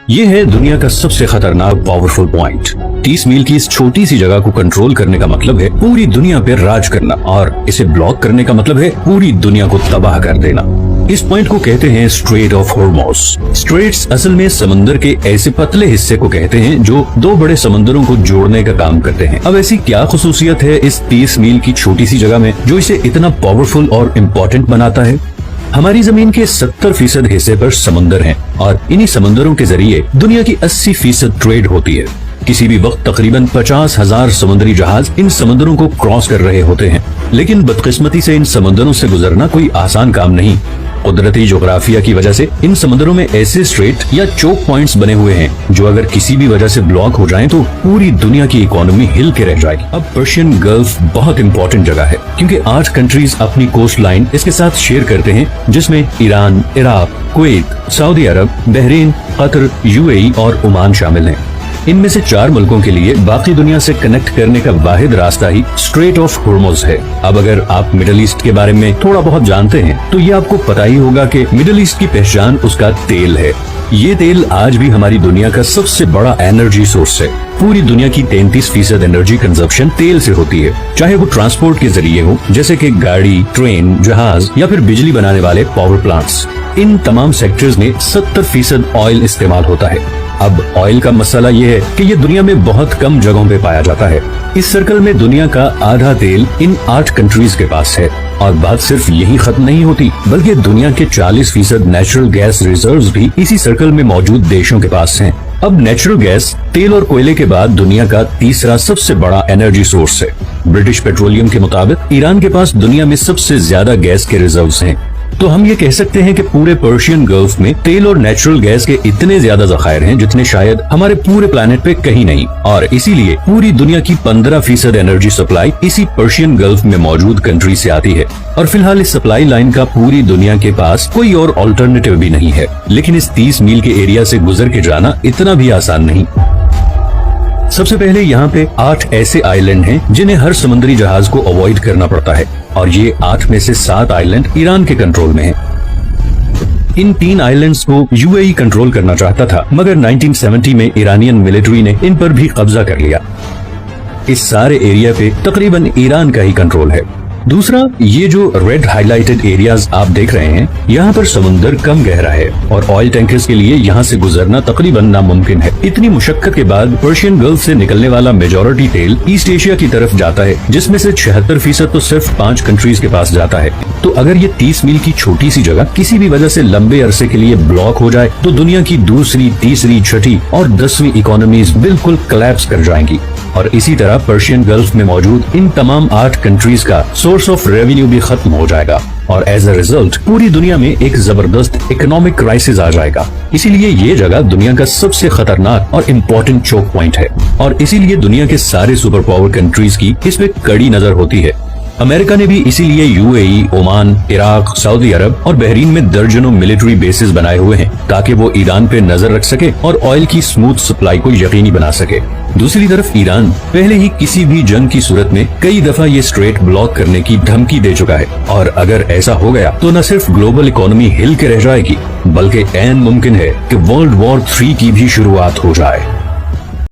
ये है दुनिया का सबसे खतरनाक पावरफुल पॉइंट। 30 मील की इस छोटी सी जगह को कंट्रोल करने का मतलब है पूरी दुनिया पे राज करना, और इसे ब्लॉक करने का मतलब है पूरी दुनिया को तबाह कर देना। इस पॉइंट को कहते हैं स्ट्रेट ऑफ हॉर्मुज। स्ट्रेट्स असल में समंदर के ऐसे पतले हिस्से को कहते हैं जो दो बड़े समंदरों को जोड़ने का काम करते हैं। अब ऐसी क्या खुसूसियत है इस 30 मील की छोटी सी जगह में जो इसे इतना पावरफुल और इम्पोर्टेंट बनाता है? हमारी जमीन के 70% हिस्से पर समंदर हैं, और इन्हीं समंदरों के जरिए दुनिया की 80% ट्रेड होती है। किसी भी वक्त तकरीबन 50,000 समुद्री जहाज इन समंदरों को क्रॉस कर रहे होते हैं। लेकिन बदकिस्मती से इन समंदरों से गुजरना कोई आसान काम नहीं। कुदरती जोग्राफिया की वजह से इन समंदरों में ऐसे स्ट्रेट या चोक पॉइंट्स बने हुए हैं जो अगर किसी भी वजह से ब्लॉक हो जाएं तो पूरी दुनिया की इकोनॉमी हिल के रह जाएगी। अब पर्शियन गल्फ बहुत इंपॉर्टेंट जगह है क्योंकि 8 कंट्रीज अपनी कोस्ट लाइन इसके साथ शेयर करते हैं, जिसमें ईरान, इराक, कुवैत, सऊदी अरब, बहरीन, कतर, यूएई और ओमान शामिल हैं। इनमें से 4 मुल्कों के लिए बाकी दुनिया से कनेक्ट करने का वाहिद रास्ता ही स्ट्रेट ऑफ हॉर्मुज है। अब अगर आप मिडिल ईस्ट के बारे में थोड़ा बहुत जानते हैं तो ये आपको पता ही होगा कि मिडिल ईस्ट की पहचान उसका तेल है। ये तेल आज भी हमारी दुनिया का सबसे बड़ा एनर्जी सोर्स है। पूरी दुनिया की 33% एनर्जी कंजप्शन तेल से होती है, चाहे वो ट्रांसपोर्ट के जरिए हो जैसे कि गाड़ी, ट्रेन, जहाज या फिर बिजली बनाने वाले पावर प्लांट्स। इन तमाम सेक्टर्स में 70% ऑयल इस्तेमाल होता है। अब ऑयल का मसला ये है कि ये दुनिया में बहुत कम जगहों पे पाया जाता है। इस सर्कल में दुनिया का आधा तेल इन 8 कंट्रीज के पास है। और बात सिर्फ यही खत्म नहीं होती, बल्कि दुनिया के 40% नेचुरल गैस रिजर्व्स भी इसी सर्कल में मौजूद देशों के पास हैं। अब नेचुरल गैस तेल और कोयले के बाद दुनिया का तीसरा सबसे बड़ा एनर्जी सोर्स है। ब्रिटिश पेट्रोलियम के मुताबिक ईरान के पास दुनिया में सबसे ज्यादा गैस के रिजर्व्स हैं। तो हम ये कह सकते हैं कि पूरे पर्शियन गल्फ में तेल और नेचुरल गैस के इतने ज्यादा जखायर हैं जितने शायद हमारे पूरे प्लेनेट पे कहीं नहीं, और इसीलिए पूरी दुनिया की 15% एनर्जी सप्लाई इसी पर्शियन गल्फ में मौजूद कंट्री से आती है। और फिलहाल इस सप्लाई लाइन का पूरी दुनिया के पास कोई और ऑल्टरनेटिव भी नहीं है। लेकिन इस 30 मील के एरिया से गुजर के जाना इतना भी आसान नहीं। सबसे पहले यहाँ पे 8 ऐसे आइलैंड हैं जिन्हें हर समुद्री जहाज को अवॉइड करना पड़ता है, और ये 8 में से 7 आइलैंड ईरान के कंट्रोल में हैं। इन 3 आइलैंड्स को यूएई कंट्रोल करना चाहता था, मगर 1970 में ईरानियन मिलिट्री ने इन पर भी कब्जा कर लिया। इस सारे एरिया पे तकरीबन ईरान का ही कंट्रोल है। दूसरा, ये जो रेड हाईलाइटेड एरियाज आप देख रहे हैं, यहाँ पर समुंदर कम गहरा है और ऑयल टैंकर्स के लिए यहाँ से गुजरना तकरीबन नामुमकिन है। इतनी मुशक्कत के बाद पर्शियन गल्फ से निकलने वाला मेजॉरिटी तेल ईस्ट एशिया की तरफ जाता है, जिसमें से 76% तो सिर्फ 5 कंट्रीज के पास जाता है। तो अगर ये 30 मील की छोटी सी जगह किसी भी वजह से लंबे अरसे के लिए ब्लॉक हो जाए तो दुनिया की दूसरी, तीसरी, छठी और 10वीं इकोनॉमीज बिल्कुल कोलैप्स कर जाएंगी। और इसी तरह पर्शियन गल्फ में मौजूद इन तमाम 8 कंट्रीज का सोर्स ऑफ रेवेन्यू भी खत्म हो जाएगा, और एज अ रिजल्ट पूरी दुनिया में एक जबरदस्त इकोनॉमिक क्राइसिस आ जाएगा। इसीलिए ये जगह दुनिया का सबसे खतरनाक और इम्पोर्टेंट चोक पॉइंट है, और इसीलिए दुनिया के सारे सुपर पावर कंट्रीज की इस पे कड़ी नजर होती है। अमेरिका ने भी इसीलिए यूएई, ओमान, इराक, सऊदी अरब और बहरीन में दर्जनों मिलिट्री बेसिस बनाए हुए हैं ताकि वो ईरान पे नजर रख सके और ऑयल की स्मूथ सप्लाई को यकीनी बना सके। दूसरी तरफ ईरान पहले ही किसी भी जंग की सूरत में कई दफा ये स्ट्रेट ब्लॉक करने की धमकी दे चुका है, और अगर ऐसा हो गया तो न सिर्फ ग्लोबल इकोनॉमी हिल के रह जाएगी, बल्कि ऐन मुमकिन है कि वर्ल्ड वॉर 3 की भी शुरुआत हो जाए।